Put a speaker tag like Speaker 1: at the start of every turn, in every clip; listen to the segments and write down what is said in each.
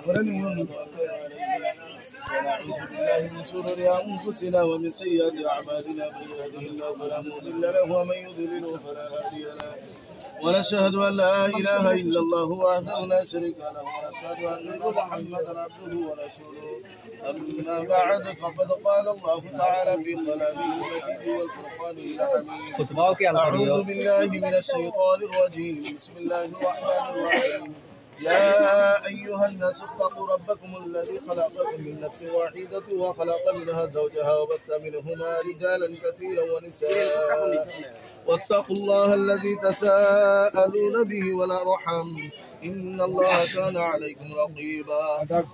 Speaker 1: ونعوذ بالله من شرور أنفسنا ومن سيئات أعمالنا من يهده الله فلا مضل له ومن يضلل فلا هادي له ونشهد أن لا إله إلا الله وحده لا شريك له ونشهد أن محمدا عبده ورسوله أما بعد فقد قال الله تعالى في كلامه المجيد والفرقان الحميد أعوذ بالله من الشيطان الرجيم بسم الله الرحمن الرحيم يا أيها الناس اتقوا ربكم الذي خلقكم من نفس واحدة وخلق منها زوجها وبث منهما رجالا كثيرا ونساء واتقوا الله الذي تساءلون به والأرحام إن الله كان عليكم رقيبا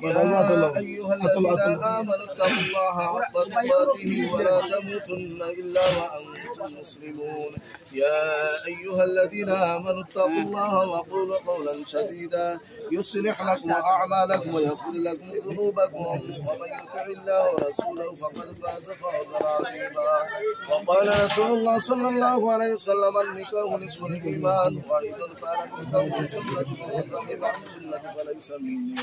Speaker 1: يا أيها الذين آمنوا اتقوا الله حق تقاته ولا تموتن إلا وأنتم مسلمون يا أيها الذين آمنوا اتقوا الله وقولوا قولا سديدا يصلح لكم أعمالكم ويغفر لكم ذنوبكم ومن يطع الله ورسوله فقد فاز فوزا عظيما وقال رسول الله صلى الله عليه وسلم النكاح نصف الإيمان وإذا كان النكاح سنة ومن رغب عن سنة فليس مني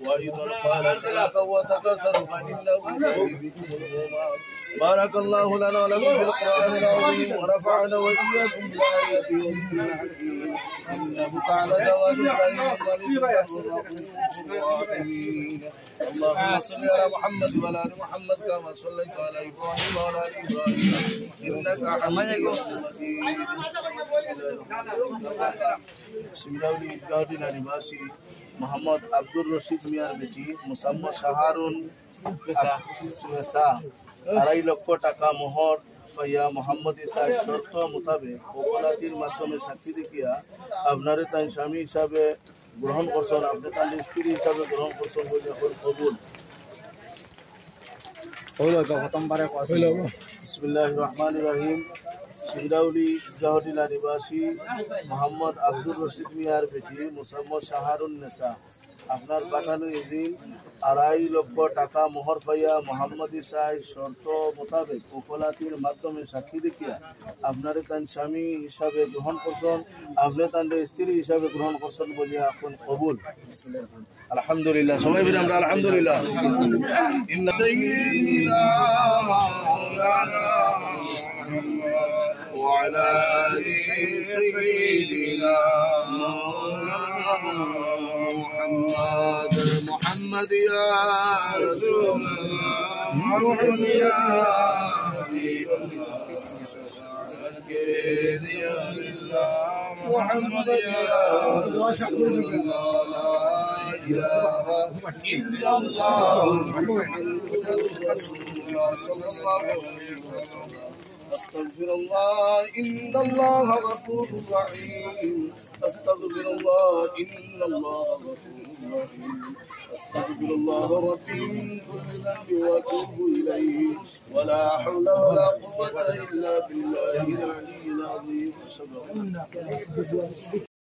Speaker 1: وإذا قال تناسوا وتكاثروا فإنه يهديكم الغمام بارك الله لنا ولكم في القرآن العظيم ونفعنا وإياكم بالآيات والذكر الحكيم إنه تعالى جواد الكريم الرحيم اللهم صل على محمد وعلى آل محمد كما صليت على إبراهيم وعلى آل إبراهيم إنك حميد مجيد Similarly, Gaudin Adivasi, Muhammad Abdul Rashid Miar Beji, Musamma Shaharun Nesa, Arai Lokko Taka Mohor, Faya Muhammad Isa Shorto Mutabe, Okalatir Matome Shakti Kia, Avnare Tan Shami Sabe, Grohon Korson, Abdetan Stiri Sabe, Grohon Korson, Kobul. Bismillahirrahmanirrahim. Similarly, Gaudin Adivasi, Muhammad Abdul Rashid Miar Beji, Musamma Shaharun Nesa, Afnar Patanu Izin, Arai Lokko Taka Mohor Faya Muhammad Isa Shorto Mutabe, Okalatir Matome Shakti Kia, Avnare Tan Shami Hisabe Grohon Korson, Avnetan Stiri Hisabe Grohon Korson Bolia Akon Kobul. Alhamdulillah, Samay Biramra Alhamdulillah. Inna Sayyidina Maulana وعلى آل سيدنا محمد يا رسول الله محمد يا حبيب الله محمد يا رسول الله لا إله إلا الله محمد رسول الله صلى الله عليه وسلم أستغفر الله إن الله غفور رحيم أستغفر الله إن الله غفور رحيم أستغفر الله ربي من كل ذنب وأتوب إليه ولا حول ولا قوة إلا بالله العلي العظيم.